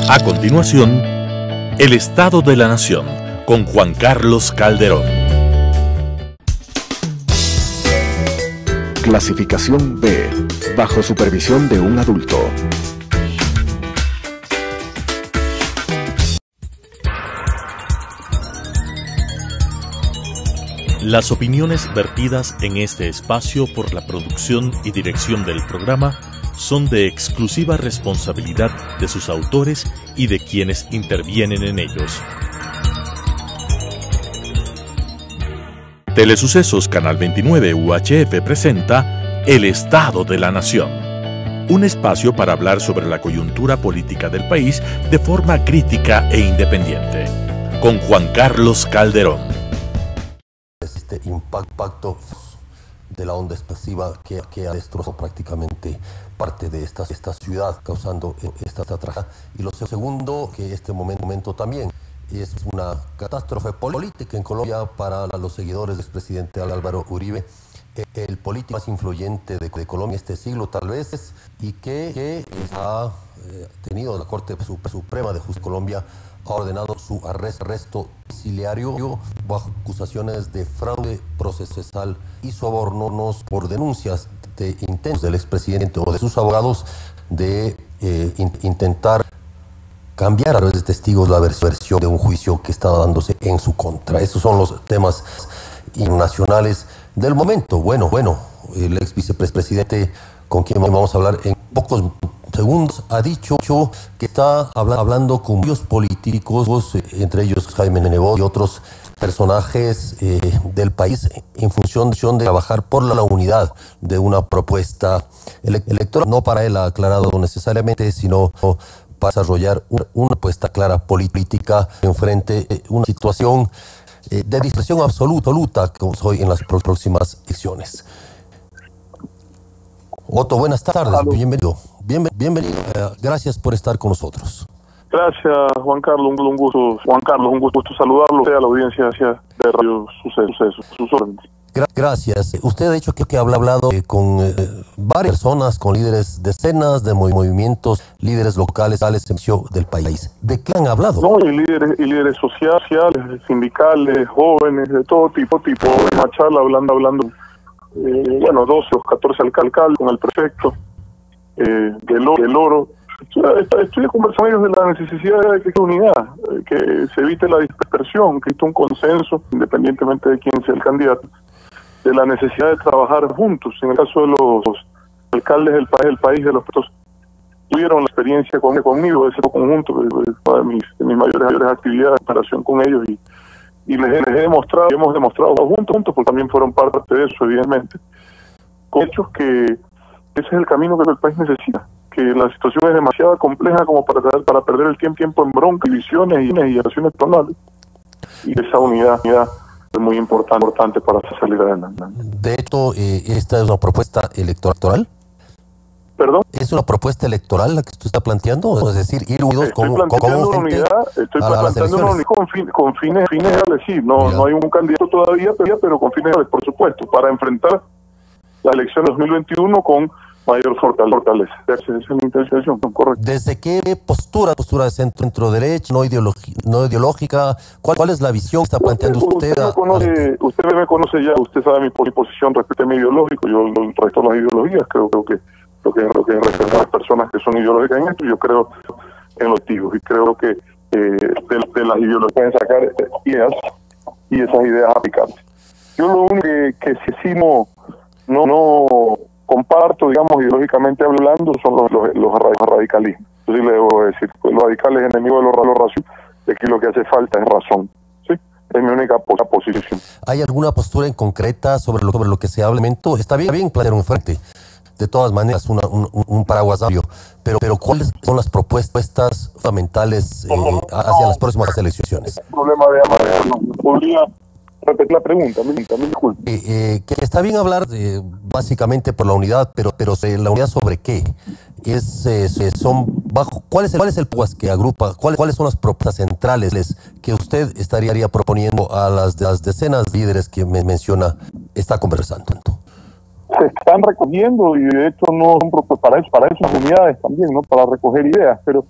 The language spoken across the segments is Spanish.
A continuación, el Estado de la Nación con Juan Carlos Calderón. Clasificación B, bajo supervisión de un adulto. Las opiniones vertidas en este espacio por la producción y dirección del programa son de exclusiva responsabilidad de sus autores y de quienes intervienen en ellos. Telesucesos Canal 29 UHF presenta El Estado de la Nación, un espacio para hablar sobre la coyuntura política del país de forma crítica e independiente, con Juan Carlos Calderón. Este impacto de la onda expansiva que ha destrozado prácticamente parte de esta ciudad, causando esta tragedia. Y lo segundo, que este momento también es una catástrofe política en Colombia para los seguidores del expresidente Álvaro Uribe, el político más influyente de Colombia este siglo tal vez, y que ha tenido la Corte Suprema de Justicia de Colombia ha ordenado su arresto domiciliario bajo acusaciones de fraude procesal y sobornos por denuncias de intentos del expresidente o de sus abogados de intentar cambiar a través de testigos la versión de un juicio que estaba dándose en su contra. Esos son los temas internacionales del momento. Bueno, el ex vicepresidente, con quien vamos a hablar en pocos segundos, ha dicho que está hablando con varios políticos, entre ellos Jaime Nebot y otros personajes del país, en función de trabajar por la unidad de una propuesta electoral. No para él ha aclarado necesariamente, sino para desarrollar una propuesta clara política enfrente a una situación de discreción absoluta como hoy en las próximas elecciones. Otto, buenas tardes, bienvenido. Bienvenido, gracias por estar con nosotros. Gracias, Juan Carlos, un gusto. Juan Carlos, un gusto saludarlo a la audiencia de Radio Sucesos. Sus órdenes. Gracias. Usted ha dicho que ha hablado con varias personas, con líderes, decenas de movimientos, líderes locales del país. ¿De qué han hablado? No, y líderes sociales, sindicales, jóvenes, de todo tipo. Una charla hablando 12 o 14 alcaldes con el prefecto del Oro. Estoy conversando de la necesidad de que haya unidad, que se evite la dispersión, que exista un consenso, independientemente de quién sea el candidato, de la necesidad de trabajar juntos. En el caso de los alcaldes del país, de los pueblos, tuvieron la experiencia conmigo de ese conjunto, de mis mayores actividades en relación con ellos, y les hemos demostrado juntos, porque también fueron parte de eso, evidentemente, con hechos que ese es el camino que el país necesita, que la situación es demasiado compleja como para perder el tiempo en bronca, divisiones y acciones personales, y esa unidad es muy importante para salir adelante. De hecho, esta es una propuesta electoral. ¿Perdón? ¿Es una propuesta electoral la que usted está planteando? Es decir, ir unidos estoy planteando una unidad con fines reales, sí. No hay un candidato todavía, pero con fines reales, por supuesto, para enfrentar la elección 2021 con mayor fortaleza. Esa es mi intención, correcto. ¿Desde qué postura de centro-derecha, no ideológica? ¿Cuál es la visión que está planteando usted? Usted me conoce ya, usted sabe mi posición respecto a mi ideológico. Yo el resto de las ideologías, creo que lo que respetar a las personas que son ideológicas en esto, yo creo en los tíos, y creo que de las ideologías pueden sacar ideas y esas ideas aplicables. Yo lo único que sí no comparto, digamos, ideológicamente hablando, son los radicalismos. Entonces le debo decir, los radicales enemigos de los racionales, de que lo que hace falta es razón. ¿Sí? Es mi única posición. ¿Hay alguna postura en concreta sobre lo que se habla? Está bien plantear un frente. De todas maneras, un paraguas amplio. Pero ¿cuáles son las propuestas fundamentales hacia las próximas elecciones? Problema de podría repetir la pregunta, me disculpe. Que está bien hablar básicamente por la unidad, pero la unidad sobre qué? ¿Cuál es el PUAS que agrupa? ¿Cuáles son las propuestas centrales que usted estaría proponiendo a las decenas de líderes que me menciona, está conversando? se están recogiendo, y de hecho no son para eso las unidades también, ¿no? Para recoger ideas, pero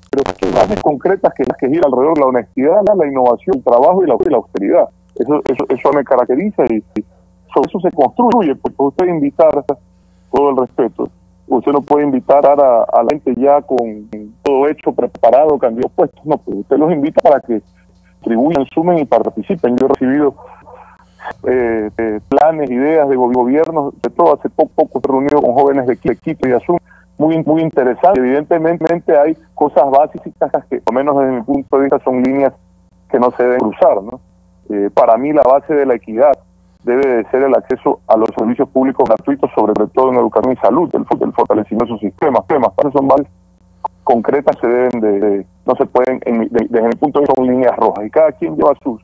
bases concretas que gira alrededor de la honestidad, la innovación, el trabajo y la austeridad. Eso me caracteriza, y sobre eso se construye, porque usted invitar, todo el respeto, usted no puede invitar a la gente ya con todo hecho, preparado, candidato puestos, no, pues usted los invita para que contribuyan, sumen y participen. Yo he recibido planes, ideas de gobiernos, de todo. Hace poco he reunido con jóvenes de Quito y Azul, muy interesante. Evidentemente hay cosas básicas que, por lo menos desde mi punto de vista, son líneas que no se deben cruzar, ¿no? Para mí la base de la equidad debe de ser el acceso a los servicios públicos gratuitos, sobre todo en educación y salud, el fortalecimiento de esos sistemas. Para eso son bases concretas, se deben no se pueden, desde mi punto de vista, son líneas rojas, y cada quien lleva sus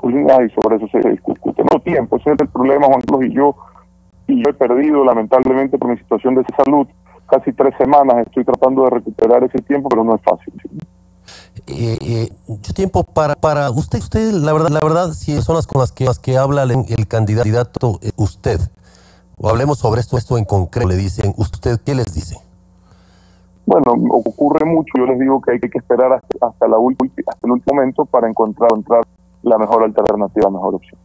líneas y sobre eso se discute. No tiempo, ese es el problema, Juan Carlos, y yo he perdido, lamentablemente, por mi situación de salud, casi 3 semanas. Estoy tratando de recuperar ese tiempo, pero no es fácil. Mucho tiempo para usted, la verdad, si son las con las que habla el candidato, usted, o hablemos sobre esto en concreto, le dicen, ¿usted qué les dice? Bueno, ocurre mucho. Yo les digo que hay que esperar hasta el último momento para encontrar la mejor alternativa, la mejor opción.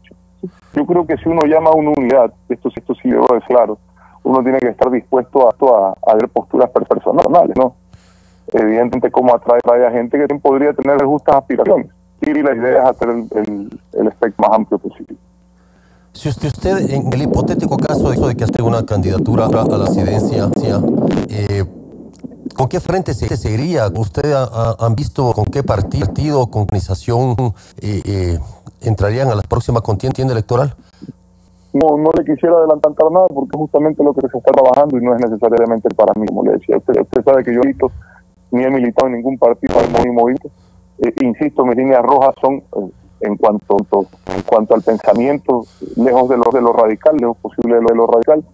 Yo creo que si uno llama a una unidad, esto sí debo de claro, uno tiene que estar dispuesto a ver posturas personales, ¿no? Evidentemente, como atrae a gente que podría tener justas aspiraciones, y la idea es hacer el espectro más amplio posible. Si usted, en el hipotético caso de que haga una candidatura a la presidencia, ¿con qué frente se seguiría? ¿Usted han visto con qué partido, con organización entrarían a la próxima contienda electoral? No le quisiera adelantar nada, porque es justamente lo que se está trabajando y no es necesariamente para mí, como le decía. Usted sabe que yo ni he militado en ningún partido ni movimiento. Insisto, mis líneas rojas son, en cuanto al pensamiento, lejos de lo radical, lejos posible de lo radical.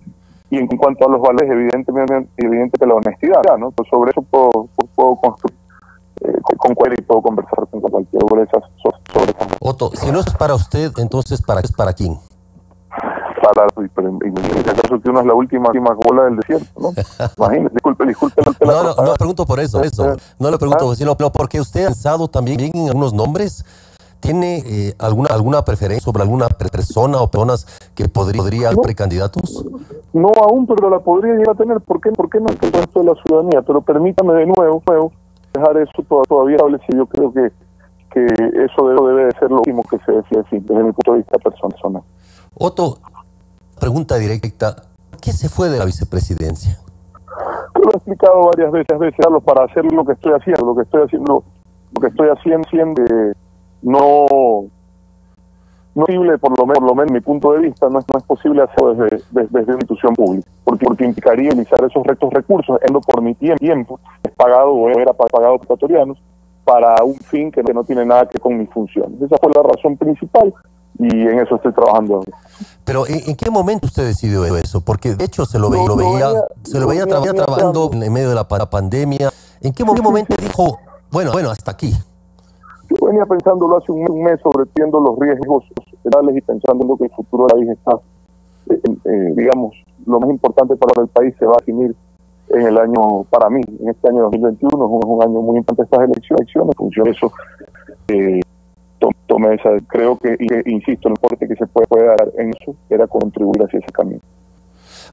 Y en cuanto a los valores, evidente la honestidad, ¿no? Pues sobre eso puedo construir con cualquiera, y puedo conversar con cualquiera sobre esas. Otto, si no es para usted, entonces ¿para quién? Pero en el caso que uno es la última bola del desierto, ¿no? Imagínese, disculpe. No pregunto por eso. No le pregunto, sino porque usted ha pensado también en algunos nombres. ¿Tiene alguna preferencia sobre alguna persona o personas que podría ser precandidatos? No aún, pero la podría llegar a tener. ¿Por qué no el resto de la ciudadanía? Pero permítame de nuevo dejar eso todavía establecido. Yo creo que eso debe de ser lo último que se decide, desde mi punto de vista personal. Otto, pregunta directa. ¿Qué se fue de la vicepresidencia? Yo lo he explicado varias veces, Carlos, para hacer lo que estoy haciendo. Lo que estoy haciendo no es posible, por lo menos mi punto de vista, no es posible hacerlo desde una institución pública, porque implicaría utilizar esos recursos, por mi tiempo, es pagado o era pagado por ecuatorianos, para un fin que no tiene nada que ver con mis funciones. Esa fue la razón principal, y en eso estoy trabajando. Pero ¿en qué momento usted decidió eso? Porque de hecho se lo veía trabajando en medio de la pandemia. ¿En qué momento dijo, bueno, hasta aquí? Yo venía pensándolo hace un mes, sobreviendo los riesgos sociales y pensando en lo que el futuro del país está. Digamos, lo más importante para el país se va a definir en el año, para mí, en este año 2021, es un año muy importante estas elecciones. En función de eso, tomé esa, creo que, insisto, el importe que se puede dar en eso era contribuir hacia ese camino.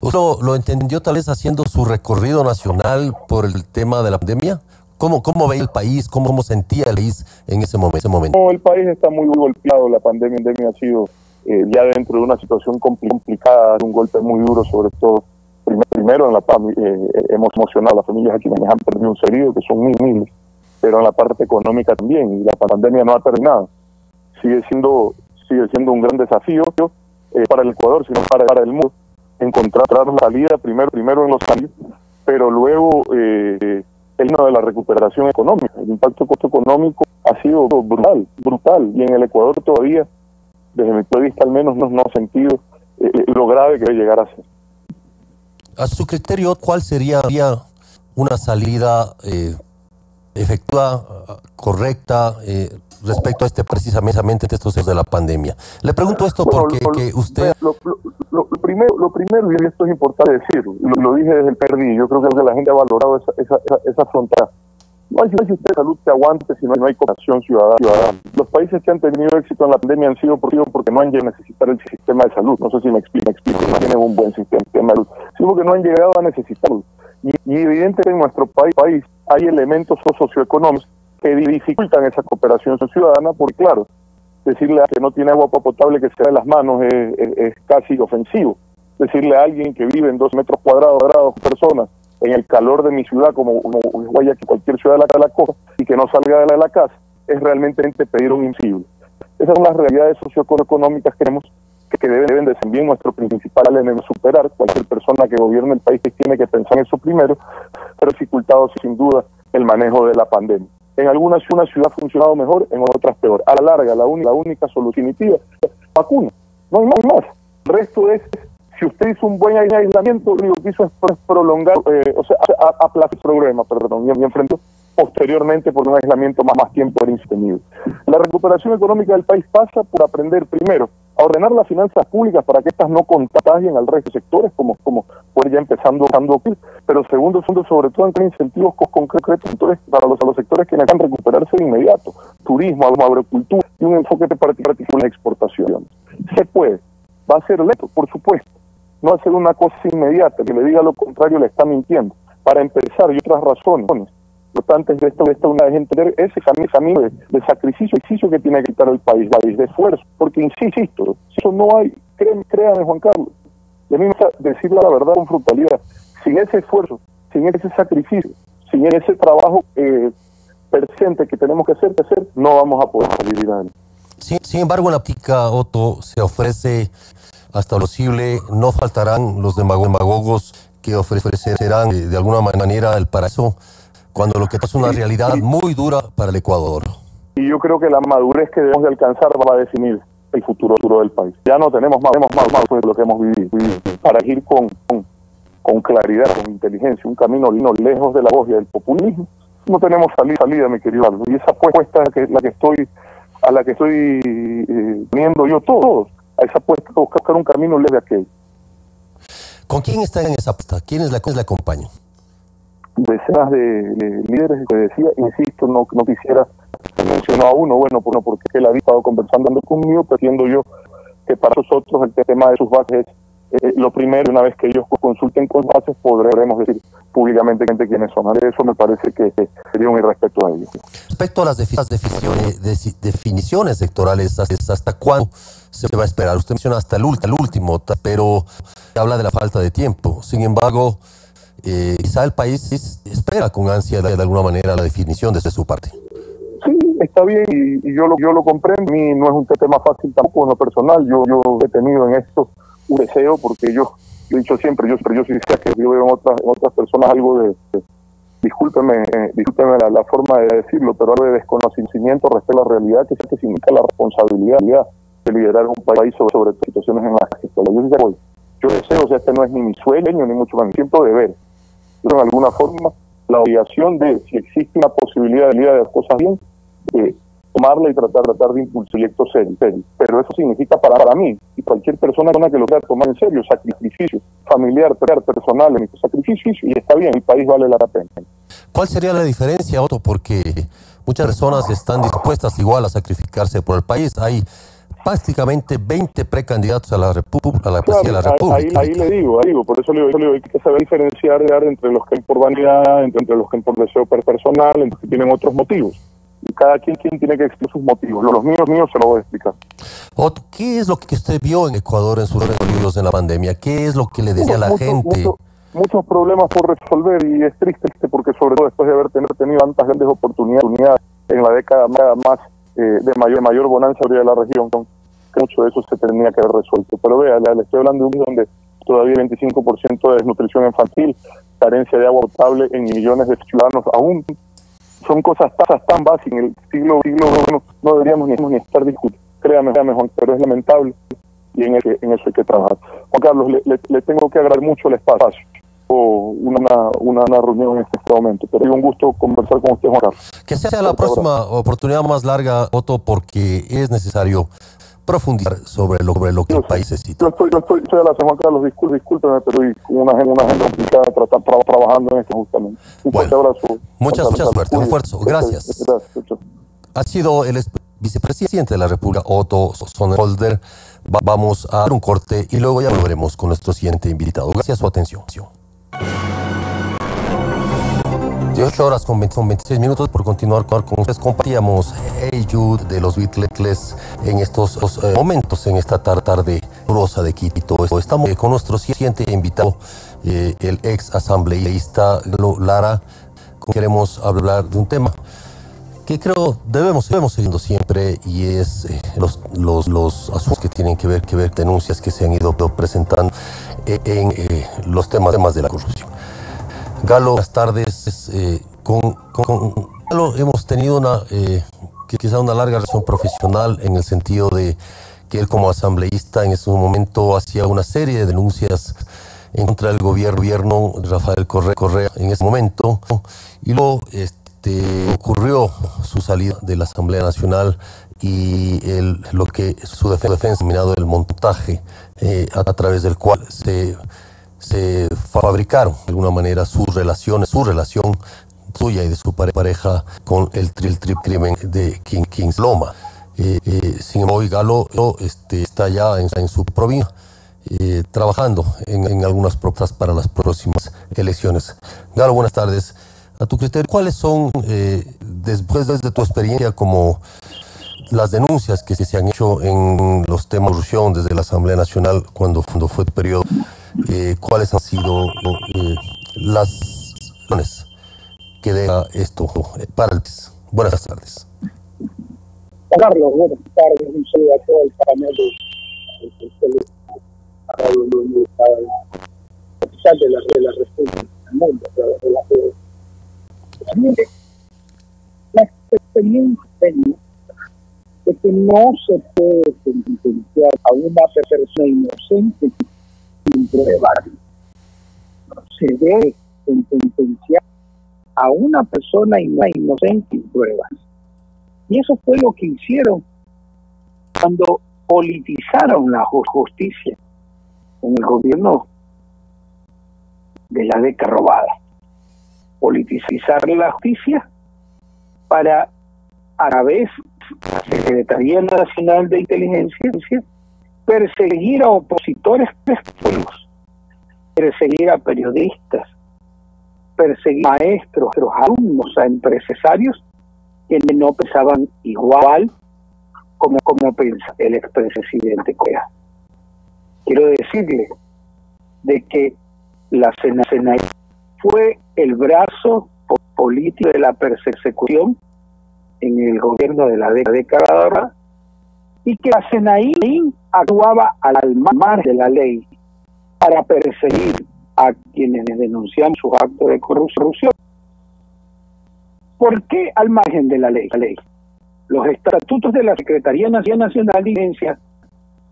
¿Usted lo entendió tal vez haciendo su recorrido nacional por el tema de la pandemia? ¿Cómo veía el país? ¿Cómo sentía el país en ese momento? No, el país está muy golpeado. La pandemia ha sido ya dentro de una situación complicada, un golpe muy duro, sobre todo primero en la parte emocional. Las familias a quienes han perdido un ser querido, que son miles, pero en la parte económica también. Y la pandemia no ha terminado. Sigue siendo un gran desafío para el Ecuador, sino para el mundo, encontrar la salida primero en los cambios, pero luego el himno de la recuperación económica. El impacto económico ha sido brutal, y en el Ecuador todavía, desde mi punto de vista al menos, no ha sentido lo grave que debe llegar a ser. A su criterio, ¿cuál sería una salida efectiva, correcta, respecto a precisamente estos de la pandemia. Le pregunto esto porque que usted... Lo primero, y esto es importante decirlo, lo dije desde el perdí, yo creo que la gente ha valorado esa frontera. No hay sistema de salud que aguante si no hay cooperación ciudadana. Los países que han tenido éxito en la pandemia han sido porque no han llegado a necesitar el sistema de salud. No sé si me explico, no tienen un buen sistema de salud, sino porque no han llegado a necesitarlo. Y evidentemente en nuestro país hay elementos socioeconómicos que dificultan esa cooperación ciudadana, porque claro, decirle a que no tiene agua potable que se da en las manos es casi ofensivo. Decirle a alguien que vive en 2 metros cuadrados personas en el calor de mi ciudad, como Guayaquil, cualquier ciudad de la costa, y que no salga de la casa, es realmente pedir un imposible. Esas son las realidades socioeconómicas que deben de ser bien nuestro principal enemigo superar. Cualquier persona que gobierne el país tiene que pensar en eso primero, pero dificultado sin duda el manejo de la pandemia. En algunas una ciudad ha funcionado mejor, en otras peor. A la larga, la única solución definitiva es vacuna, no hay más. El resto es, si usted hizo un buen aislamiento, lo que hizo es prolongar, aplazar el problema, y enfrentó posteriormente por un aislamiento más tiempo era insostenible. La recuperación económica del país pasa por aprender primero a ordenar las finanzas públicas para que estas no contagien al resto de sectores, como fue ya empezando, pero segundo, sobre todo en incentivos concretos para los sectores que necesitan recuperarse de inmediato: turismo, agricultura y un enfoque particular en la exportación. Se puede, va a ser lento, por supuesto, no hacer una cosa inmediata, que le diga lo contrario le está mintiendo. Para empezar, y otras razones importantes de esta unidad es entender ese camino de sacrificio que tiene que quitar el país, de esfuerzo, porque insisto, eso no hay, créame Juan Carlos, y a mí me gusta decirle la verdad con frutalidad, sin ese esfuerzo, sin ese sacrificio, sin ese trabajo presente que tenemos que hacer, no vamos a poder salir adelante. Sin embargo, en la práctica, Otto, se ofrece hasta lo posible, no faltarán los demagogos que ofrecerán de alguna manera el paraíso, cuando lo que es una realidad muy dura para el Ecuador. Y yo creo que la madurez que debemos de alcanzar va a definir el futuro del país. Ya no tenemos más de lo que hemos vivido. Para ir con claridad, con inteligencia, un camino lejos de la voz y del populismo, no tenemos salida, mi querido Aldo. Y esa apuesta es a la que estoy poniendo yo todos, a esa apuesta de buscar un camino leve de aquel. ¿Con quién está en esa apuesta? ¿Quiénes la acompañan? Decenas de líderes que decía, insisto, no quisiera mencionar a uno, porque él había estado conversando conmigo, pero entiendo yo que para nosotros el tema de sus bases es lo primero. Una vez que ellos consulten con bases, podremos decir públicamente quiénes son. Eso me parece que sería un irrespeto a ellos. Respecto a las definiciones electorales, ¿hasta cuándo se va a esperar? Usted menciona hasta el último, pero habla de la falta de tiempo. Sin embargo, quizá el país espera con ansia de alguna manera la definición desde su parte. Sí, está bien, y yo lo comprendo. A mí no es un tema fácil tampoco en lo personal. Yo he tenido en esto un deseo, porque yo he dicho siempre, yo sí decía que yo veo en otras personas algo de discúlpeme la forma de decirlo, pero algo de desconocimiento respecto a la realidad, que significa la responsabilidad de liderar un país sobre situaciones en las que estoy. Yo deseo, este no es ni mi sueño, ni mucho menos, siento deber. Pero en alguna forma, la obligación de, si existe una posibilidad de las cosas bien, tomarla y tratar de impulsar proyectos serios. Pero eso significa para mí, y cualquier persona que lo quiera tomar en serio, sacrificio familiar, personal, sacrificio, y está bien, el país vale la pena. ¿Cuál sería la diferencia, Otto? Porque muchas personas están dispuestas igual a sacrificarse por el país. Hay prácticamente 20 precandidatos a la presidencia de la República. Ahí le digo, por eso le digo, hay que saber diferenciar entre los que por vanidad, entre los que por deseo personal, entre los que tienen otros motivos. Y cada quien tiene que explicar sus motivos. Los míos se los voy a explicar. Otto, ¿qué es lo que usted vio en Ecuador en sus recorridos en la pandemia? ¿Qué es lo que le decía a la gente? Muchos problemas por resolver, y es triste porque sobre todo después de haber tenido tantas grandes oportunidades en la década más de mayor bonanza de la región, que mucho de eso se tenía que haber resuelto. Pero vea, le estoy hablando de un donde todavía el 25% de desnutrición infantil, carencia de agua potable en millones de ciudadanos aún. Son cosas tan básicas. En el siglo XXI no deberíamos ni estar discutiendo. Créame Juan, pero es lamentable, y en eso hay que trabajar. Juan Carlos, le tengo que agradecer mucho el espacio. una reunión en este momento. Pero es un gusto conversar con usted, Juan Carlos. Que sea la próxima oportunidad más larga, Otto, porque es necesario profundizar sobre lo que el país necesita. Yo estoy a la Juan Carlos, discúlpeme, pero estoy con una agenda complicada trabajando en esto justamente. Un fuerte abrazo. Mucha suerte, un esfuerzo. Gracias. Gracias. Ha sido el vicepresidente de la República, Otto Sonnenholder. Vamos a hacer un corte y luego ya volveremos con nuestro siguiente invitado. Gracias por su atención. 18 horas con 26 minutos por continuar con ustedes. Compartíamos Hey Jude de los Beatles en estos momentos, en esta tarde rosa de Quito. Estamos con nuestro siguiente invitado, el ex asambleísta Lara. Queremos hablar de un tema que creo debemos seguir siempre, y es los asuntos que tienen que ver denuncias que se han ido presentando en los temas de la corrupción. Galo, buenas tardes. Con Galo hemos tenido quizá una larga relación profesional, en el sentido de que él, como asambleísta, en ese momento hacía una serie de denuncias en contra del gobierno de Rafael Correa en ese momento, y luego ocurrió su salida de la Asamblea Nacional y lo que su defensa denominado el montaje, a través del cual se fabricaron de alguna manera su relación suya y de su pareja con el crimen de Kings Loma. Sin embargo, Galo está ya en su provincia, trabajando en algunas propuestas para las próximas elecciones. Galo, buenas tardes. A tu criterio, ¿cuáles son, después de tu experiencia, como las denuncias que se han hecho en los temas de corrupción desde la Asamblea Nacional cuando fue el periodo? ¿Cuáles han sido las razones que deja esto para el país? Buenas tardes. Carlos, buenas tardes. Un saludo a todo el panel de la República del Mundo. La experiencia de que no se puede sentenciar a una persona inocente sin pruebas. Se debe sentenciar a una persona inocente sin pruebas. Y eso fue lo que hicieron cuando politizaron la justicia en el gobierno de la década robada. Politizar la justicia para, a través de la Secretaría Nacional de Inteligencia, perseguir a opositores políticos, perseguir a periodistas, perseguir a maestros, a los alumnos, a empresarios que no pensaban igual como piensa el expresidente Correa. Quiero decirle de que la CNI fue el brazo político de la persecución en el gobierno de la década, y que la CNI actuaba al margen de la ley para perseguir a quienes denunciaban sus actos de corrupción. ¿Por qué al margen de la ley? Los estatutos de la Secretaría Nacional de Inteligencia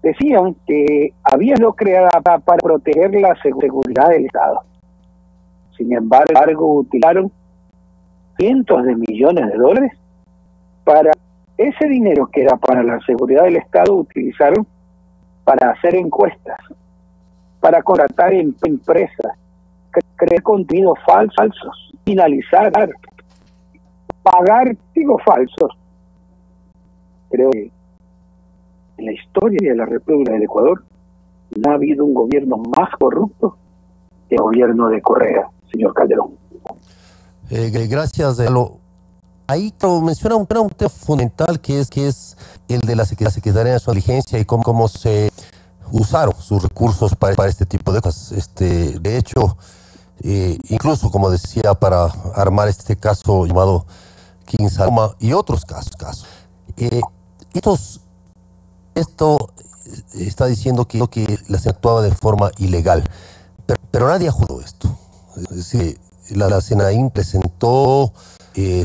decían que había sido creada para proteger la seguridad del Estado. Sin embargo, utilizaron cientos de millones de dólares para ese dinero que era para la seguridad del Estado. Utilizaron para hacer encuestas, para contratar empresas, crear contenidos falsos, finalizar, pagar testigos falsos. Creo que en la historia de la República del Ecuador no ha habido un gobierno más corrupto que el gobierno de Correa, señor Calderón. Gracias. Ahí menciona un tema fundamental que es el de la Secretaría de Inteligencia y cómo se usaron sus recursos para este tipo de cosas. De hecho, incluso, como decía, para armar este caso llamado Kings Loma y otros casos. Esto está diciendo que la se actuaba de forma ilegal, pero nadie ha juzgado esto. Es decir, la SENAIN presentó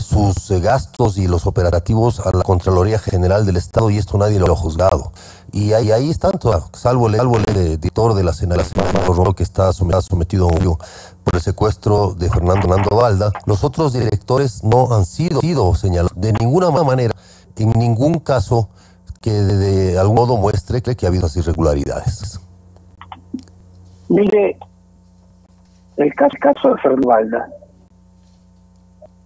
sus gastos y los operativos a la Contraloría General del Estado, y esto nadie lo ha juzgado. Y ahí están, salvo el editor de la SENAIN, que está sometido a un juicio por el secuestro de Fernando Valda. Los otros directores no han sido señalados de ninguna manera, en ningún caso que de algún modo muestre que ha habido esas irregularidades. Mire, el caso de Fernando Valda,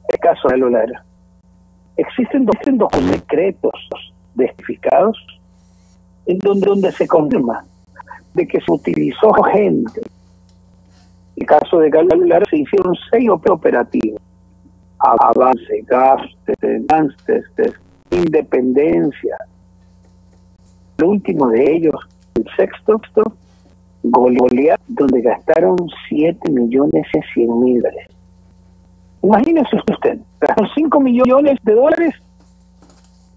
el caso de Lolara, existen documentos secretos testificados en donde se confirma de que se utilizó gente. En el caso de Lolara se hicieron 6 operativos: Avance, Gastes, Independencia. El último de ellos, el sexto, Goliat, donde gastaron $7.100.000. Imagínese usted, gastaron $5 millones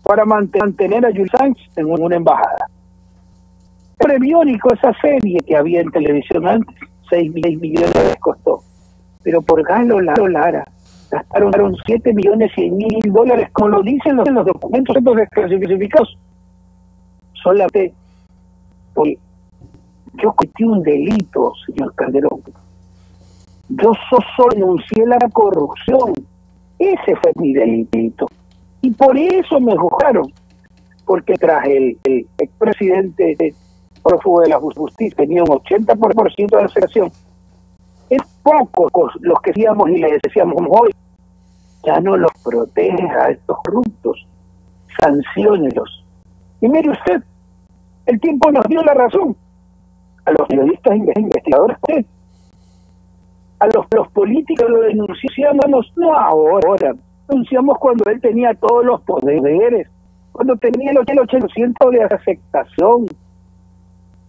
para mantener a Julian Sánchez en una embajada. Prebiónico, esa serie que había en televisión antes, 6 millones costó. Pero por Galo Lara gastaron $7.100.000, como lo dicen los documentos desclasificados. Solamente porque yo cometí un delito, señor Calderón. Yo solo denuncié la corrupción. Ese fue mi delito. Y por eso me juzgaron. Porque tras el expresidente prófugo de la justicia tenía un 80% de aceptación. Es pocos los que decíamos y les decíamos hoy, ya no los protege a estos corruptos, sanciónelos. Y mire usted, el tiempo nos dio la razón. A los periodistas investigadores, a los políticos lo denunciamos, no ahora, denunciamos cuando él tenía todos los poderes, cuando tenía el 80% de aceptación.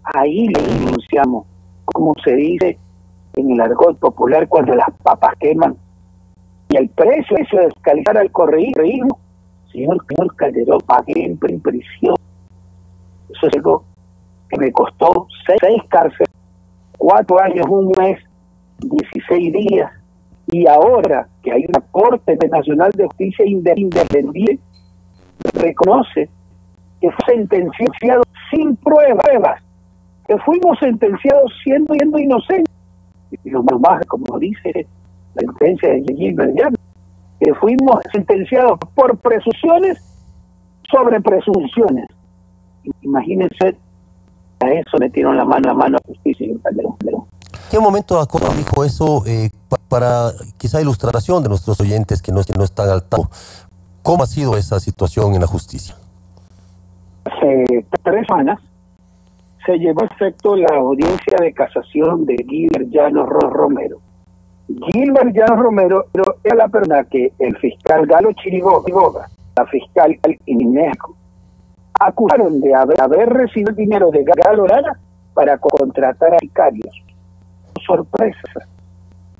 Ahí le denunciamos, como se dice en el argot popular, cuando las papas queman. Y el precio de descalificar al correísmo, señor Calderón, pagué en prisión. Eso es algo que me costó 6 cárceles, 4 años, 1 mes, 16 días. Y ahora que hay una Corte Nacional de Justicia independiente, reconoce que fue sentenciado sin pruebas, que fuimos sentenciados siendo inocentes. Y lo más, como dice la sentencia de Gilbert Llano, que fuimos sentenciados por presunciones sobre presunciones. Imagínense, a eso metieron la mano a la justicia y el Calderón. ¿En qué momento la Corte dijo eso? Para quizá ilustración de nuestros oyentes que no están al tanto, ¿cómo ha sido esa situación en la justicia? Hace 3 semanas se llevó a efecto la audiencia de casación de Gilbert Llano Romero. Gilbert Llano Romero era la persona que el fiscal Galo Chiriboga, la fiscal Inesco, acusaron de haber recibido dinero de Galo Lara para contratar a sicarios. Sorpresa.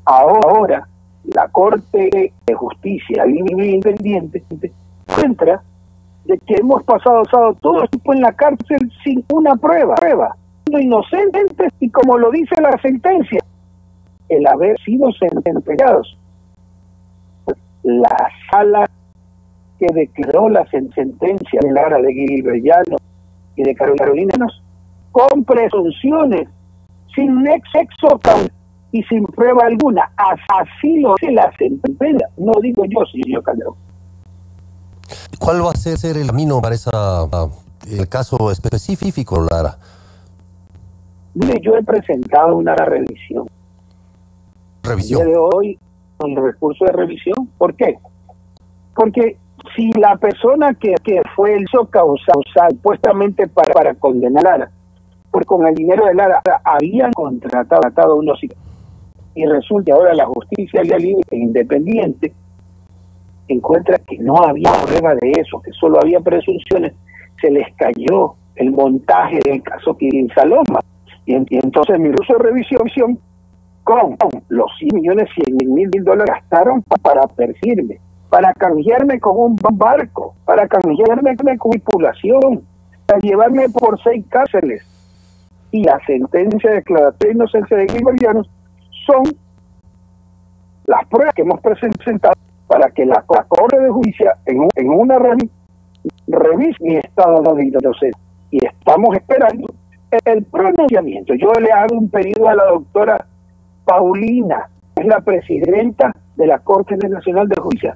Ahora, la Corte de Justicia Independiente encuentra de que hemos pasado todo el tiempo en la cárcel sin una prueba, siendo inocentes, y como lo dice la sentencia, el haber sido sentenciados. La sala que declaró la sentencia de Lara, de Gilbert Llano y de Carolina con presunciones, sin nexo y sin prueba alguna. Así lo dice la sentencia, no digo yo, señor Calderón. ¿Cuál va a ser el camino para el caso específico, Lara? Mire, yo he presentado una revisión. El día de hoy, con el recurso de revisión. ¿Por qué? Porque si la persona que fue el causal supuestamente para condenar a Lara, porque con el dinero de Lara habían contratado unos, y resulta ahora la justicia independiente encuentra que no había prueba de eso, que solo había presunciones, se les cayó el montaje del caso Kirin Saloma. Y entonces mi recurso de revisión con los $100.100.000 gastaron para perseguirme, para cambiarme con un barco, para cambiarme con manipulación, para llevarme por 6 cárceles. Y la sentencia de declaratoria de inocencia de Gilbert Llano son las pruebas que hemos presentado para que la Corte de Justicia en una revise mi estado de inocencia. Y estamos esperando el pronunciamiento. Yo le hago un pedido a la doctora Paulina, que es la presidenta de la Corte Nacional de Justicia.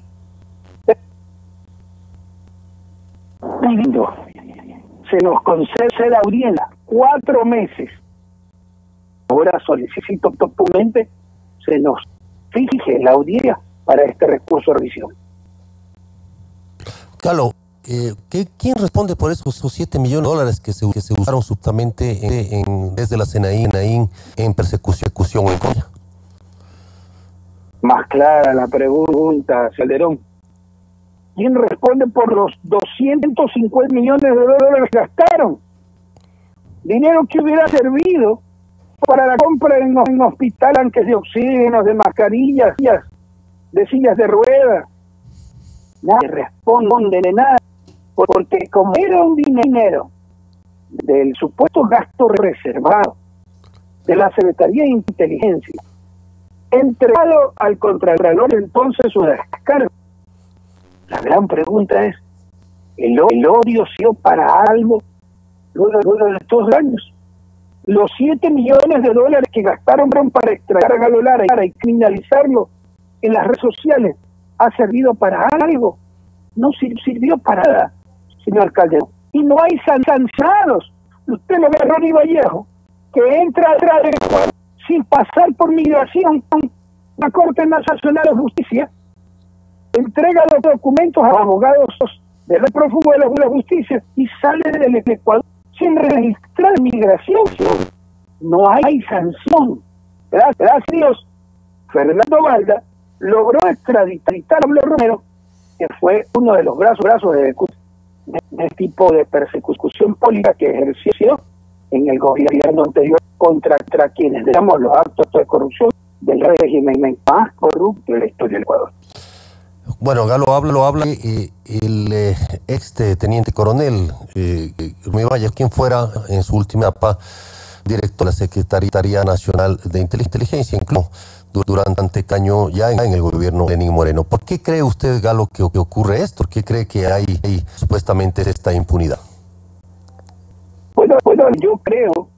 Se nos concede la audiencia 4 meses. Ahora solicito totalmente se nos fije la audiencia para este recurso de revisión. Carlos, ¿quién responde por esos $7 millones que se usaron subtamente desde la CNI en persecución en Colombia? Más clara la pregunta, Calderón. ¿Quién responde por los 250 millones de dólares que gastaron? Dinero que hubiera servido para la compra en hospital, tanques de oxígeno, de mascarillas, de sillas de ruedas. Nadie responde de nada, porque como era un dinero del supuesto gasto reservado de la Secretaría de Inteligencia, entregado al Contralor entonces su descargo. La gran pregunta es, ¿el odio sirvió para algo luego de estos años? Los 7 millones de dólares que gastaron para extraer a Galo Lara y criminalizarlo en las redes sociales, ¿ha servido para algo? No sirvió para nada, señor Calderón. Y no hay sancionados. Usted lo ve a Ronnie Vallejo, que entra atrás de Ecuador sin pasar por migración con la Corte Nacional de Justicia, entrega los documentos a abogados de la prófugo de la justicia y sale del Ecuador sin registrar migración. No hay sanción. Gracias a Dios, Fernando Valda logró extraditar a Pablo Romero, que fue uno de los brazos de este tipo de persecución política que ejerció en el gobierno anterior contra quienes digamos los actos de corrupción del régimen más corrupto de la historia del Ecuador. Bueno, Galo, habla el ex teniente coronel Rumi Vallejo, quien fuera en su última etapa director de la Secretaría Nacional de Inteligencia, incluso durante año ya en el gobierno de Lenín Moreno. ¿Por qué cree usted, Galo, que ocurre esto? ¿Por qué cree que hay supuestamente esta impunidad? Bueno, yo creo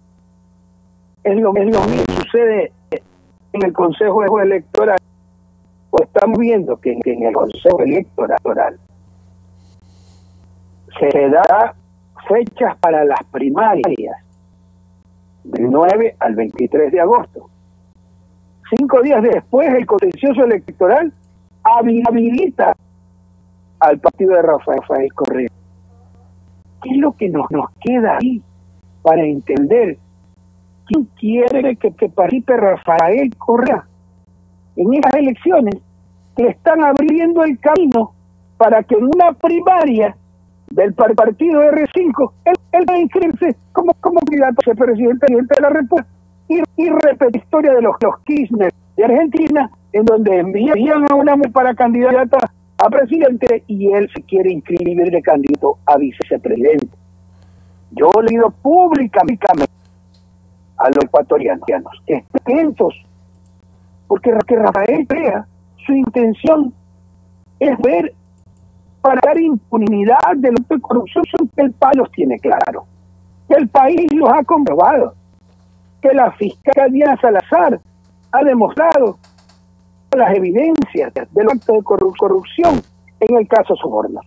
es lo mismo que sucede en el Consejo Electoral. Pues estamos viendo que en el Consejo Electoral se da fechas para las primarias del 9 al 23 de agosto. 5 días después, el contencioso electoral habilita al partido de Rafael Correa. ¿Qué es lo que nos queda ahí para entender quién quiere que participe Rafael Correa en estas elecciones que le están abriendo el camino para que en una primaria del partido R5 él va a inscribirse como candidato a presidente de la República y repetir la historia de los Kirchner de Argentina, en donde envían a una mujer para candidata a presidente y él se quiere inscribir de candidato a vicepresidente. Yo le digo públicamente a los ecuatorianos que estén atentos, porque Rafael Correa, su intención es ver para dar impunidad de los de corrupción que el país los tiene claro, que el país los ha comprobado, que la fiscal Diana Salazar ha demostrado las evidencias del acto de corrupción en el caso Soborno.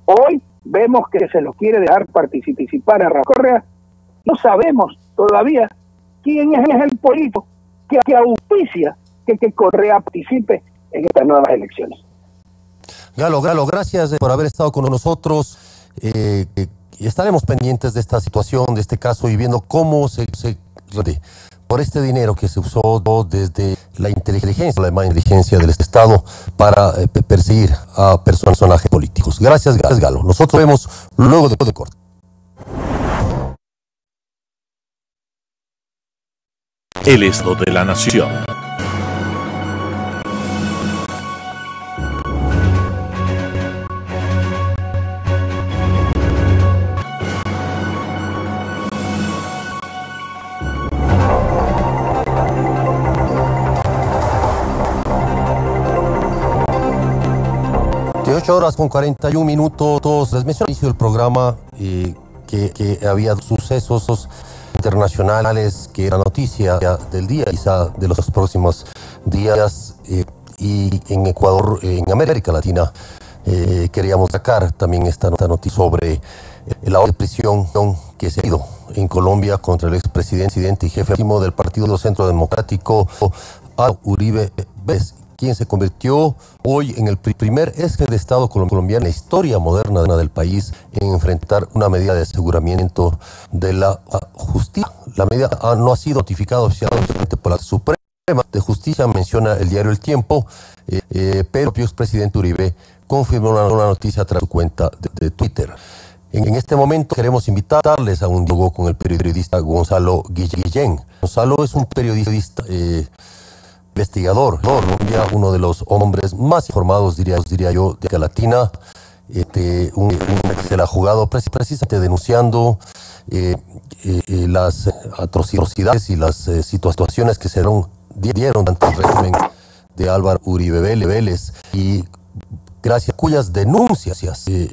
Hoy vemos que se lo quiere dejar participar a Rafael Correa. No sabemos todavía quién es el político que auspicia que Correa participe en estas nuevas elecciones. Galo, gracias por haber estado con nosotros. Estaremos pendientes de esta situación, de este caso, y viendo cómo por este dinero que se usó desde la inteligencia del Estado para perseguir a personajes políticos. Gracias, Galo. Nosotros vemos luego de corte. El Estado de la Nación. 8:41. Les mencioné al inicio del programa que había sucesos internacionales que era noticia del día, quizá de los próximos días, y en Ecuador, en América Latina, queríamos sacar también esta noticia sobre la orden de prisión que se ha ido en Colombia contra el expresidente y jefe del Partido Centro Democrático, Álvaro Uribe Vélez, quien se convirtió hoy en el primer jefe de Estado colombiano en la historia moderna del país en enfrentar una medida de aseguramiento de la justicia. La medida no ha sido notificada oficialmente por la Suprema de Justicia, menciona el diario El Tiempo, pero el propio expresidente Uribe confirmó una noticia tras su cuenta de Twitter. En este momento queremos invitarles a un diálogo con el periodista Gonzalo Guillén. Gonzalo es un periodista investigador, uno de los hombres más informados, diría yo, de América Latina, un que se la ha jugado precisamente denunciando las atrocidades y las situaciones que se dieron ante el régimen de Álvaro Uribe Vélez, y gracias a cuyas denuncias y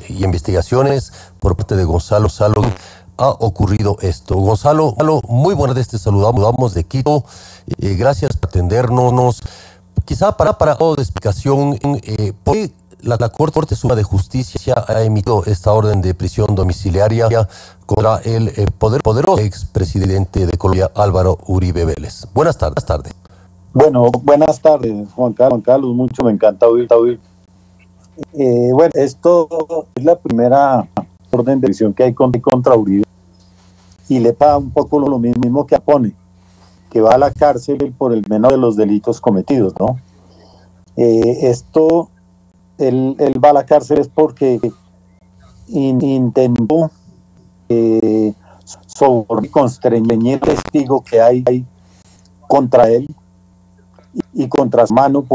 investigaciones por parte de Gonzalo ha ocurrido esto. Gonzalo, muy buenas tardes, te saludamos de Quito. Gracias por atendernos. Quizá para de explicación, ¿por qué la Corte Suprema de Justicia ha emitido esta orden de prisión domiciliaria contra el poderoso expresidente de Colombia, Álvaro Uribe Vélez? Buenas tardes. Bueno, buenas tardes, Juan Carlos, mucho me encanta oír. Bueno, esto es la primera orden de prisión que hay contra Uribe, y le paga un poco lo mismo que pone, que va a la cárcel por el menor de los delitos cometidos, ¿no? Él va a la cárcel es porque intentó sobornar y constreñir el testigo que hay contra él y contra su mano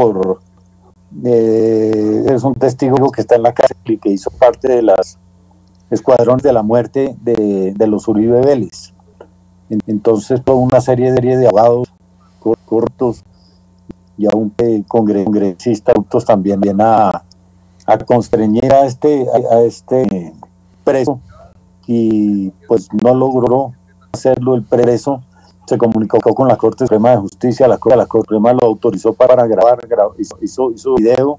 es un testigo que está en la cárcel y que hizo parte de las escuadrones de la muerte de los Uribe Vélez. Entonces, toda una serie de abogados cortos y aún congresistas también a constreñir a este preso, y pues no logró hacerlo el preso. Se comunicó con la Corte Suprema de Justicia, la Corte Suprema lo autorizó para grabar, hizo video.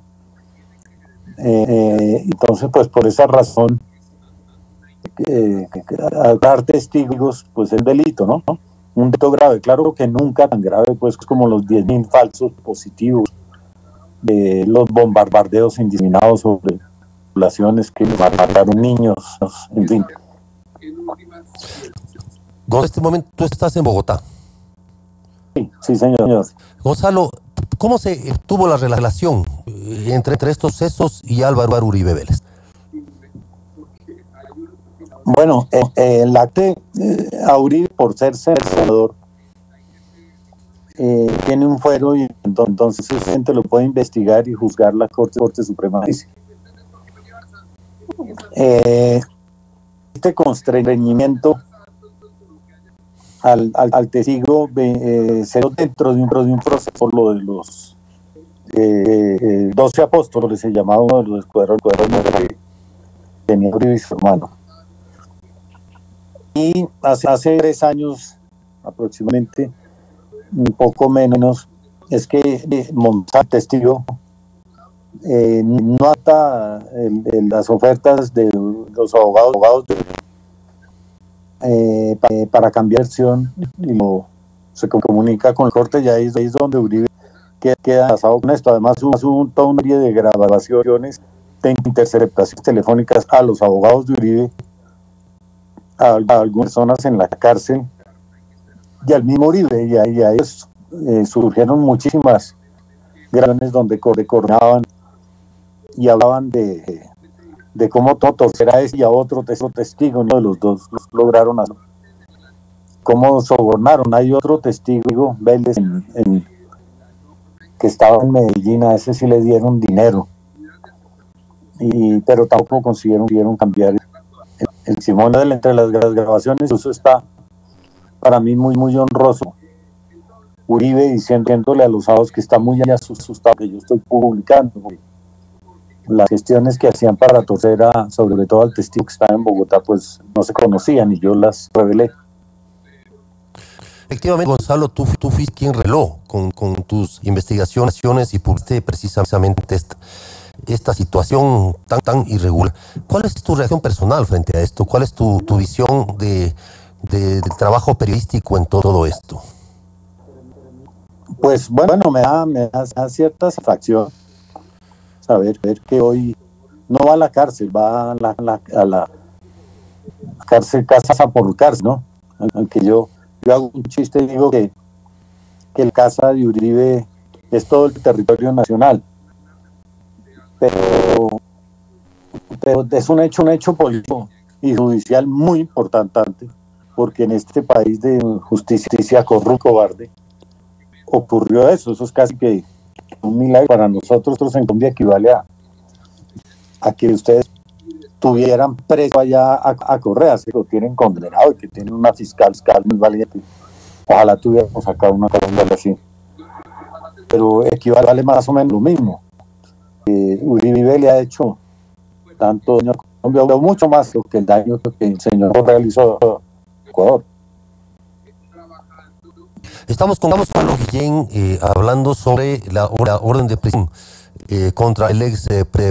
Entonces, pues por esa razón, dar testigos, pues es delito, ¿no? Un delito grave, claro que nunca tan grave, pues como los 10.000 falsos positivos, los bombardeos indiscriminados sobre poblaciones que mataron niños, en fin. En este momento tú estás en Bogotá. Sí, señor. Gonzalo, ¿cómo se tuvo la relación entre estos sucesos y Álvaro Uribe Vélez? Bueno, el acte a Uribe, por ser senador, tiene un fuero, y entonces el gente lo puede investigar y juzgar la Corte Suprema. Este constreñimiento al testigo se dio dentro de un proceso, por lo de los 12 apóstoles, se llamaba uno de los escuadrones que tenía Uribe y su hermano. Y hace 3 años aproximadamente, un poco menos, es que Monsanto, testigo, no ata las ofertas de los abogados para cambiar versión, y se comunica con la Corte, y ahí es donde Uribe queda pasado con esto. Además hubo toda una serie de grabaciones de interceptaciones telefónicas a los abogados de Uribe, a algunas personas en la cárcel y al mismo Uribe, y ahí surgieron muchísimas grabaciones donde coordinaban y hablaban de cómo torcer a ese y a otro testigo. Uno de los dos lograron hacerlo. Cómo sobornaron. Hay otro testigo, Vélez, que estaba en Medellín, a ese sí le dieron dinero, pero tampoco consiguieron cambiar el testimonio de él. Entre las grabaciones, eso está para mí muy honroso. Uribe diciéndole a los abogados que está muy asustado que yo estoy publicando, las gestiones que hacían para torcer sobre todo al testigo que estaba en Bogotá, pues no se conocían y yo las revelé. Efectivamente, Gonzalo, tú fuiste quien reveló con tus investigaciones y publicaste precisamente esta situación tan irregular. ¿Cuál es tu reacción personal frente a esto? ¿Cuál es tu visión del trabajo periodístico en todo esto? Pues bueno, me da cierta satisfacción saber que hoy no va a la cárcel, va a la cárcel, casa por cárcel, ¿no? Aunque yo hago un chiste y digo que el casa de Uribe es todo el territorio nacional, pero es un hecho político y judicial muy importante, porque en este país de justicia corrupta, cobarde, ocurrió eso. Eso es casi que un milagro para nosotros en Colombia. Equivale a que ustedes tuvieran preso allá a Correa, se lo tienen condenado y que tienen una fiscal muy valiente. Ojalá tuviéramos acá una Colombia así, pero equivale más o menos lo mismo. Uribe le ha hecho tanto daño a Colombia, mucho más que el daño que el señor realizó a Ecuador. Estamos con Gonzalo Guillén hablando sobre la orden de prisión contra el ex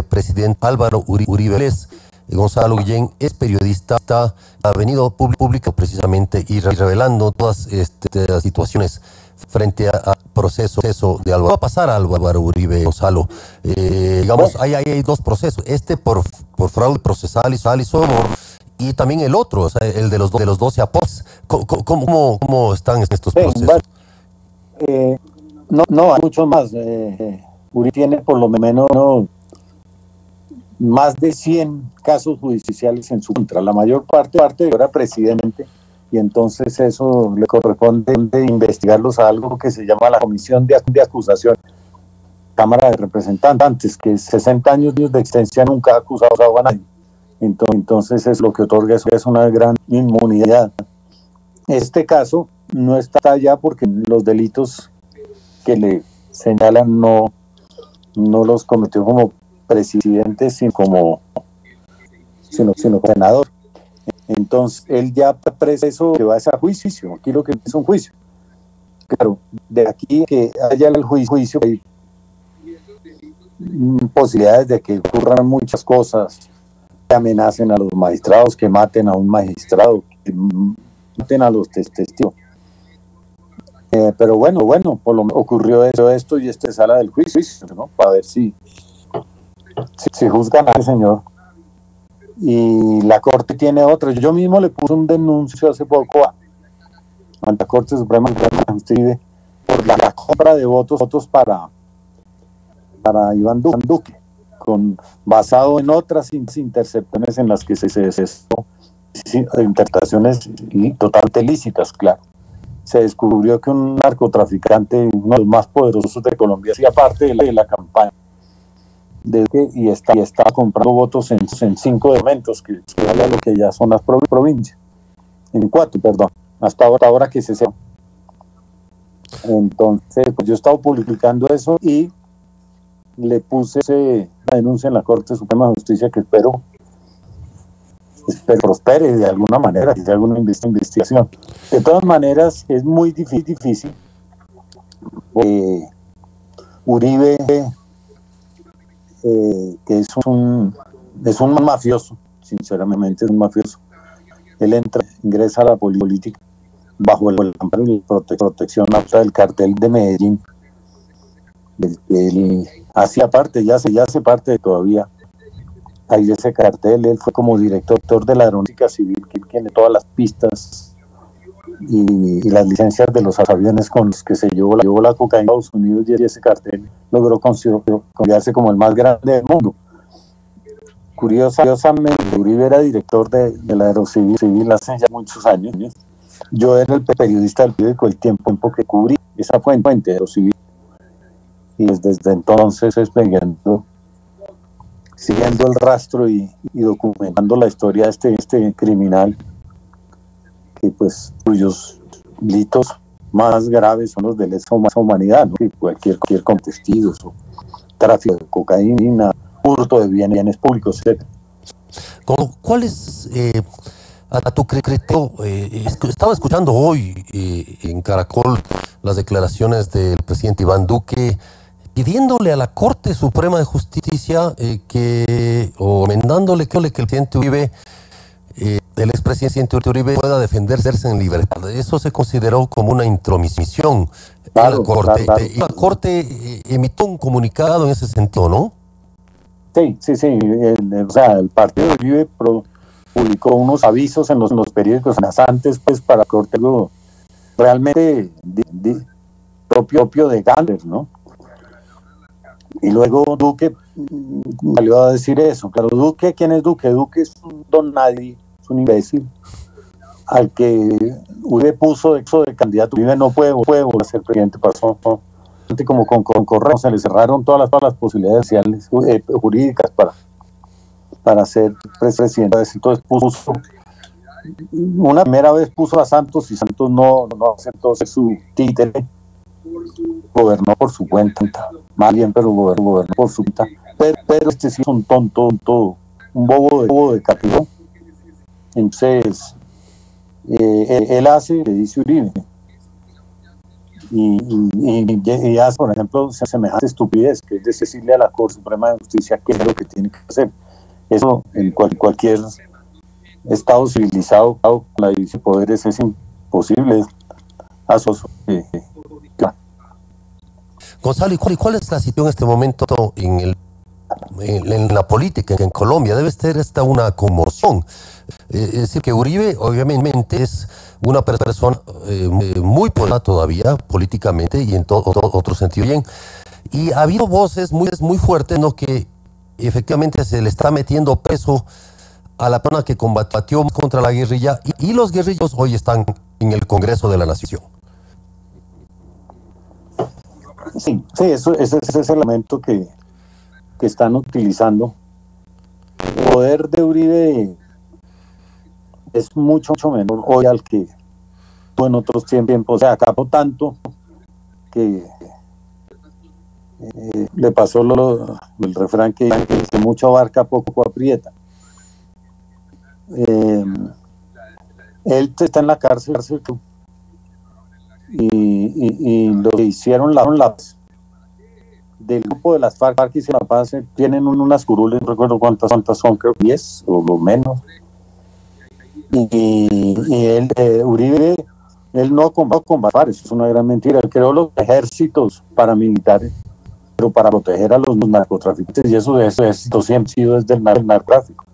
presidente Álvaro Uribe Vélez. Gonzalo Guillén es periodista, ha venido público precisamente y revelando todas estas situaciones frente a proceso de Álvaro. Va a pasar a Álvaro Uribe, Gonzalo. Digamos, hay dos procesos. Por fraude procesal y soborno, y también el otro, o sea, el de los 12 apóstoles. ¿Cómo están estos procesos? No, hay muchos más. Uribe tiene por lo menos más de 100 casos judiciales en su contra. La mayor parte era presidente, y entonces eso le corresponde investigarlos a algo que se llama la Comisión de Acusación, Cámara de Representantes, que 60 años de existencia nunca ha acusado a nadie. Entonces es lo que otorga eso, es una gran inmunidad. Este caso no está allá porque los delitos que le señalan no los cometió como presidente, sino como senador. Entonces él ya preso que va a juicio. Aquí lo que es un juicio. Claro, de aquí que haya el juicio hay posibilidades de que ocurran muchas cosas, que amenacen a los magistrados, que maten a un magistrado, que maten a los testigos. Pero bueno, por lo menos ocurrió esto y sala del juicio, ¿no? Para ver si juzgan a ese señor. Y la Corte tiene otro. Yo mismo le puse un denuncio hace poco ante la Corte Suprema de Justicia por la compra de votos para Iván Duque, basado en otras intercepciones en las que se interpretaciones totalmente ilícitas, claro. Se descubrió que un narcotraficante, uno de los más poderosos de Colombia, hacía parte de la campaña y está comprando votos en 5 departamentos, que habla de lo que ya son las provincias, en 4, perdón, hasta ahora que se sepa. Entonces, pues yo he estado publicando eso y le puse una denuncia en la Corte Suprema de Justicia que espero prospere de alguna manera, que sea alguna investigación. De todas maneras, es muy difícil. Uribe, que es un mafioso, sinceramente es un mafioso. Él ingresa a la política bajo el amparo y protección del cartel de Medellín, del que él hacía parte, ya hace parte todavía. Ahí de ese cartel, él fue como director de la Aeronáutica Civil, que tiene todas las pistas y las licencias de los aviones con los que se llevó la cocaína a Estados Unidos, y ese cartel logró considerarse como el más grande del mundo. Curiosamente, Uribe era director de la Aerocivil hace ya muchos años. Yo era el periodista del periódico El Tiempo que cubrí esa fuente Aerocivil, y desde entonces siguiendo el rastro y documentando la historia de este criminal, que pues cuyos delitos más graves son los de lesa humanidad, ¿no? Que cualquier contestido, tráfico de cocaína, hurto de bienes públicos, etc. ¿Cuál es, a tu criterio, estaba escuchando hoy en Caracol las declaraciones del presidente Iván Duque pidiéndole a la Corte Suprema de Justicia o enmendándole que el presidente Uribe, el expresidente Uribe, pueda defenderse en libertad? Eso se consideró como una intromisión en la Corte. Claro. Y la Corte emitió un comunicado en ese sentido, ¿no? Sí. O sea, el partido de Uribe publicó unos avisos en los periódicos amenazantes, pues, para que Ortega realmente propio de Ganders, ¿no? Y luego Duque salió a decir eso. Claro, Duque, ¿quién es Duque? Duque es un don nadie, es un imbécil al que Uribe puso de candidato. Uribe no puede volver a ser presidente, pasó como con Correa, se le cerraron todas las posibilidades sociales, jurídicas para ser presidente. Entonces una primera vez puso a Santos y Santos no aceptó ser su títere, gobernó por su cuenta, más bien, pero gobernó por su cuenta, pero este sí es un tonto, un bobo de capitán. Entonces él hace, le dice Uribe, y hace, por ejemplo, semejante estupidez, que es decirle a la Corte Suprema de Justicia qué es lo que tiene que hacer. Eso en cualquier estado civilizado con la división de poderes es imposible. Gonzalo, ¿y cuál es la situación en este momento en la política en Colombia? Debe ser esta una conmoción. Es decir, que Uribe obviamente es una persona muy poderosa todavía políticamente y en todo otro sentido bien. Y ha habido voces muy fuertes, ¿no?, que efectivamente se le está metiendo preso a la persona que combatió contra la guerrilla, y los guerrillos hoy están en el Congreso de la Nación. Sí, ese es el elemento que están utilizando. El poder de Uribe es mucho menor hoy al que tuvo en otros tiempos. O sea, acabó tanto que le pasó el refrán que dice: mucho abarca, poco aprieta. Él está en la cárcel y lo que hicieron las del grupo de las FARC y la paz tienen unas curules, no recuerdo cuántas son, creo 10 o lo menos, y él, Uribe, él no combatir, eso es una gran mentira. Él creó los ejércitos paramilitares, pero para proteger a los narcotraficantes, y eso siempre ha sido desde el narcotráfico.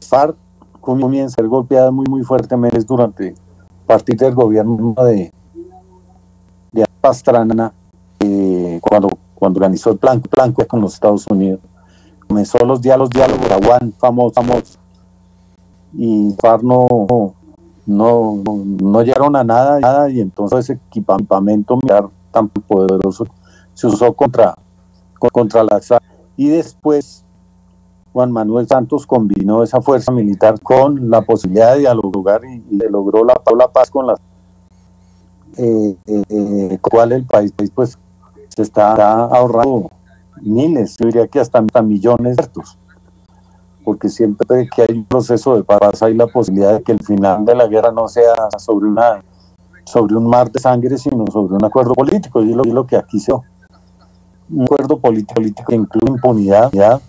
FARC comienza a ser golpeada muy fuertemente durante a partir del gobierno de Pastrana, cuando organizó el plan con los Estados Unidos. Comenzó los diálogos Aguán, famosos, y FARC no llegaron a nada, y entonces ese equipamiento militar tan poderoso se usó contra la FARC. Y después Juan Manuel Santos combinó esa fuerza militar con la posibilidad de dialogar y logró la paz con las cual el país pues se está ahorrando miles, yo diría que hasta millones de muertos, porque siempre que hay un proceso de paz hay la posibilidad de que el final de la guerra no sea sobre un mar de sangre, sino sobre un acuerdo político, y lo que aquí se dio, un acuerdo político que incluye impunidad,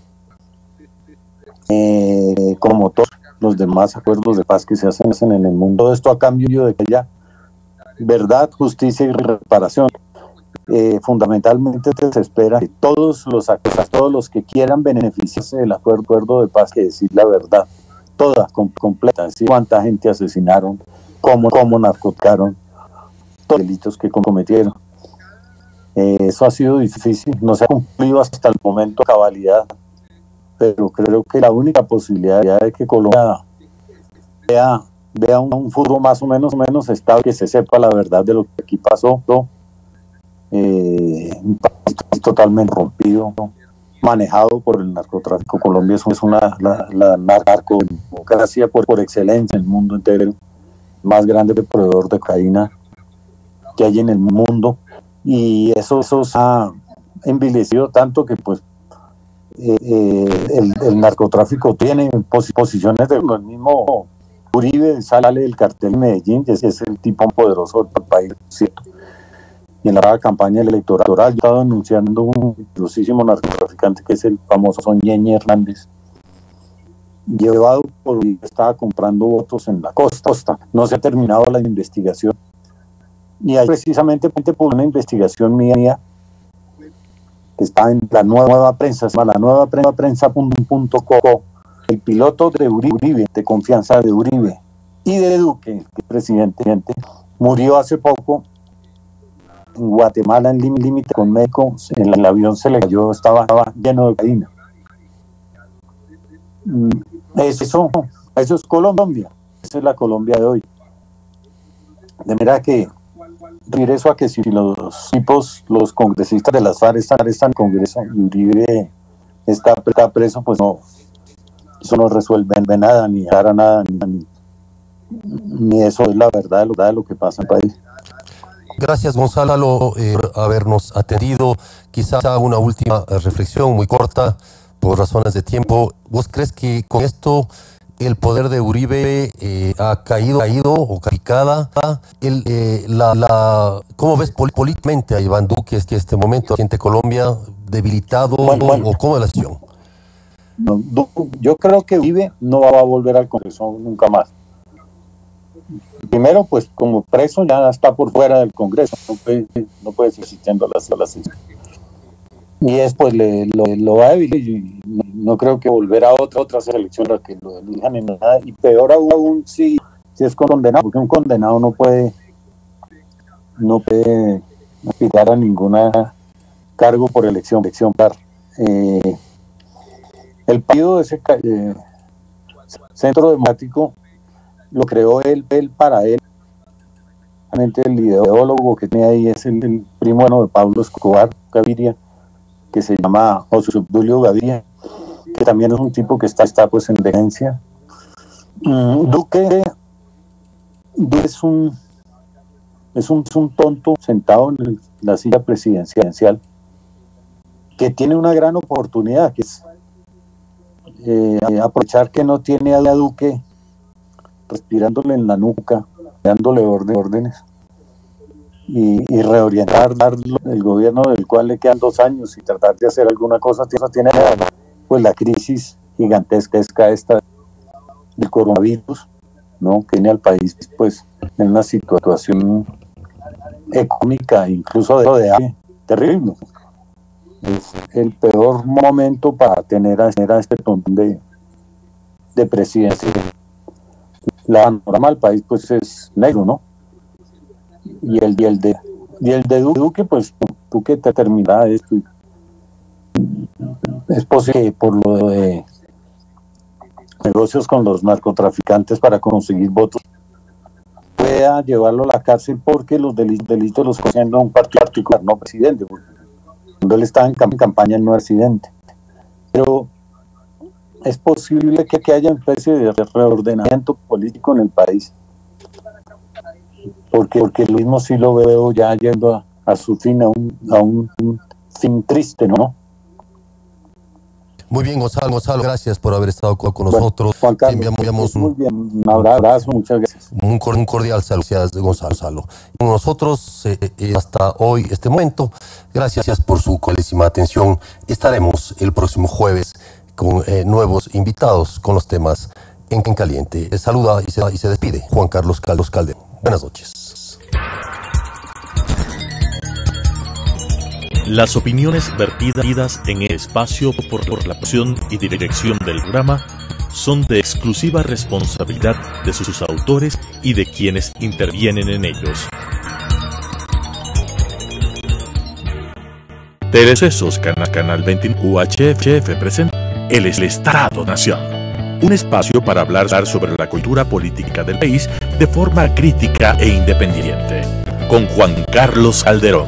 como todos los demás acuerdos de paz que se hacen en el mundo. Esto a cambio de que haya verdad, justicia y reparación. Fundamentalmente se espera que todos los que quieran beneficiarse del acuerdo de paz, que decir la verdad toda, completa, decir cuánta gente asesinaron, cómo narcotizaron, todos los delitos que cometieron. Eso ha sido difícil, no se ha cumplido hasta el momento a cabalidad, pero creo que la única posibilidad de que Colombia vea un futuro más o menos estable, que se sepa la verdad de lo que aquí pasó, un país totalmente rompido, manejado por el narcotráfico. Colombia es la narcodemocracia por excelencia en el mundo entero, el más grande proveedor de cocaína que hay en el mundo, y eso ha envilecido tanto que pues el narcotráfico tiene posiciones de el mismo Uribe sale del cartel de Medellín, que es el tipo poderoso del país, ¿cierto? Y en la campaña electoral yo estaba denunciando un poderosísimo narcotraficante que es el famoso Ñeñe Hernández, llevado por Uribe, estaba comprando votos en la costa. No se ha terminado la investigación. Y hay precisamente por una investigación mía que está en la nueva prensa, se llama la nueva prensa.co, el piloto de Uribe, de confianza de Uribe y de Duque, que es presidente, murió hace poco en Guatemala, en límite con México. En el avión se le cayó, estaba lleno de cocaína. Eso es Colombia, esa es la Colombia de hoy. De manera que regreso a que si los congresistas de las FARC están en el Congreso y Uribe está preso, pues no, eso no resuelve nada, ni hará nada, ni eso es la verdad de lo que pasa en el país. Gracias, Gonzalo, por habernos atendido. Quizá una última reflexión muy corta, por razones de tiempo. ¿Vos crees que con esto el poder de Uribe ha caído o picada? ¿Cómo ves políticamente a Iván Duque este momento en Colombia, debilitado o cómo es la situación? No, yo creo que Uribe no va a volver al Congreso nunca más. Primero, pues como preso ya está por fuera del Congreso, no puede seguir asistiendo a las sesiones. Y después lo va a debilitar, y no creo que volver a otra selección a que lo elijan en nada, y peor aún si es condenado, porque un condenado no puede aspirar a ninguna cargo por elección. El partido de ese Centro Democrático lo creó él para él. Realmente el ideólogo que tiene ahí es el primo de Pablo Escobar Gaviria, que se llama José Obdulio Gaviria, que también es un tipo que está pues en decadencia. Duque es un tonto sentado en la silla presidencial, que tiene una gran oportunidad, que es aprovechar que no tiene a Duque respirándole en la nuca, dándole órdenes, y reorientar el gobierno del cual le quedan 2 años y tratar de hacer alguna cosa. Tiene pues la crisis gigantesca esta del coronavirus, ¿no? Que tiene al país pues en una situación económica, incluso de hambre, terrible. Es el peor momento para tener a este montón de presidencia. La panorama del país pues es negro, ¿no? Y el de Duque, pues Duque te termina esto. Es posible que por lo de negocios con los narcotraficantes para conseguir votos pueda llevarlo a la cárcel, porque los delitos los haciendo un partido particular, no presidente, porque cuando él estaba en campaña no era presidente. Pero es posible que haya una especie de reordenamiento político en el país, porque lo mismo sí lo veo ya yendo a su fin, a un fin triste, ¿no? Muy bien, Gonzalo, gracias por haber estado con nosotros. Juan Carlos, enviamos un abrazo, muchas gracias. Un cordial saludo, gracias, Gonzalo. Nosotros, hasta hoy, este momento, gracias por su cordialísima atención. Estaremos el próximo jueves con nuevos invitados con los temas en caliente. Saluda y se despide Juan Carlos Calderón. Buenas noches. Las opiniones vertidas en el espacio por la producción y dirección del programa son de exclusiva responsabilidad de sus autores y de quienes intervienen en ellos. Telecesos Canal 21 UHF presenta El Estado Nación, un espacio para hablar sobre la cultura política del país de forma crítica e independiente, con Juan Carlos Calderón.